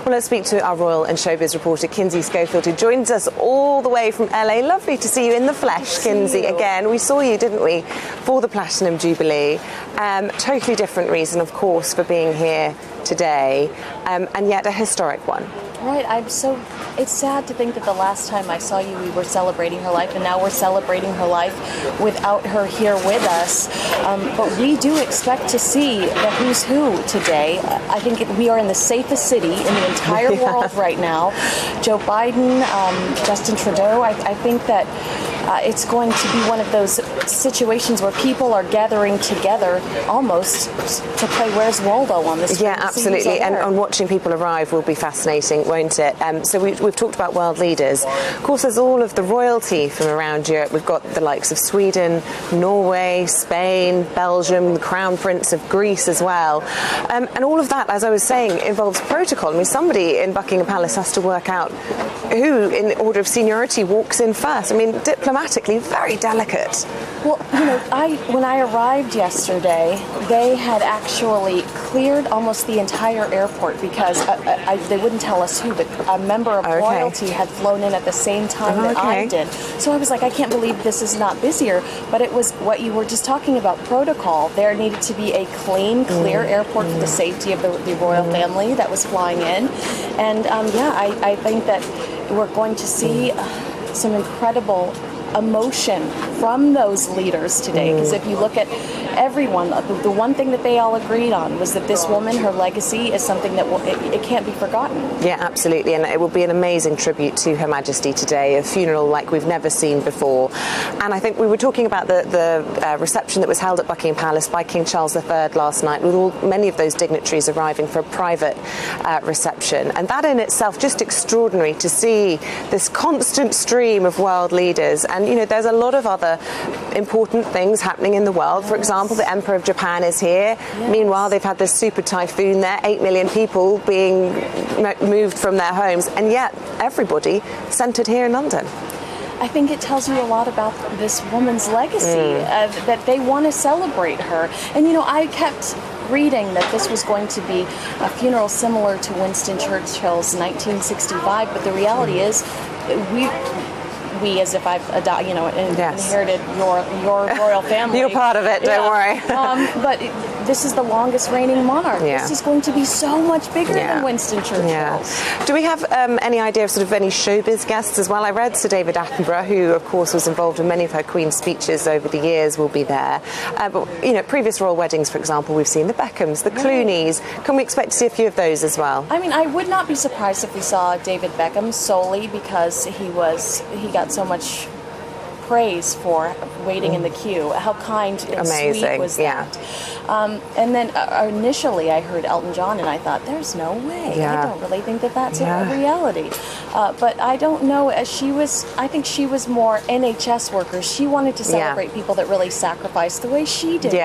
Well, let's speak to our royal and showbiz reporter, Kinsey Schofield, who joins us all the way from LA. Lovely to see you in the flesh, Kinsey, again. We saw you, didn't we, for the Platinum Jubilee. Totally different reason, of course, for being here today, and yet a historic one. Right, it's sad to think that the last time I saw you, we were celebrating her life, and now we're celebrating her life without her here with us. But we do expect to see the who's who today. I think we are in the safest city in the entire world right now. Joe Biden, Justin Trudeau, I think that it's going to be one of those situations where people are gathering together almost to play Where's Waldo on this. Yeah, absolutely. And watching people arrive will be fascinating, won't it? So we've talked about world leaders. Of course, there's all of the royalty from around Europe. We've got the likes of Sweden, Norway, Spain, Belgium, the Crown Prince of Greece as well. And all of that, as I was saying, involves protocol. I mean, somebody in Buckingham Palace has to work out who, in order of seniority, walks in first. I mean, diplomatically, very delicate. Well, you know, when I arrived yesterday, they had actually cleared almost the entire airport because they wouldn't tell us who, but a member of royalty had flown in at the same time that I did. So I was like, I can't believe this is not busier. But it was what you were just talking about, protocol. There needed to be a clean, clear airport for the safety of the royal family that was flying in. And I think that we're going to see some incredible emotion from those leaders today, because if you look at everyone, the one thing that they all agreed on was that this woman, her legacy, is something that it can't be forgotten. Yeah, absolutely, and it will be an amazing tribute to Her Majesty today, a funeral like we've never seen before. And I think we were talking about the reception that was held at Buckingham Palace by King Charles III last night, with many of those dignitaries arriving for a private reception. And that in itself, just extraordinary to see this constant stream of world leaders. And, you know, there's a lot of other important things happening in the world. For example, the Emperor of Japan is here. Yes. Meanwhile, they've had this super typhoon there, 8 million people being moved from their homes, and yet everybody centred here in London. I think it tells you a lot about this woman's legacy, that they want to celebrate her. And, you know, I kept reading that this was going to be a funeral similar to Winston Churchill's 1965, but the reality is we, as if I've inherited your royal family. You're part of it, don't worry. But this is the longest reigning monarch. Yeah. This is going to be so much bigger than Winston Churchill. Yeah. Do we have any idea of sort of any showbiz guests as well? I read Sir David Attenborough, who of course was involved in many of her Queen's speeches over the years, will be there. But you know, previous royal weddings, for example, we've seen the Beckhams, the Clooneys. Can we expect to see a few of those as well? I mean, I would not be surprised if we saw David Beckham, solely because he got so much praise for waiting in the queue. How kind and sweet was that? And then initially I heard Elton John, and I thought, there's no way. I don't really think that that's a reality. But I don't know. I think she was more NHS workers. She wanted to celebrate people that really sacrificed the way she did.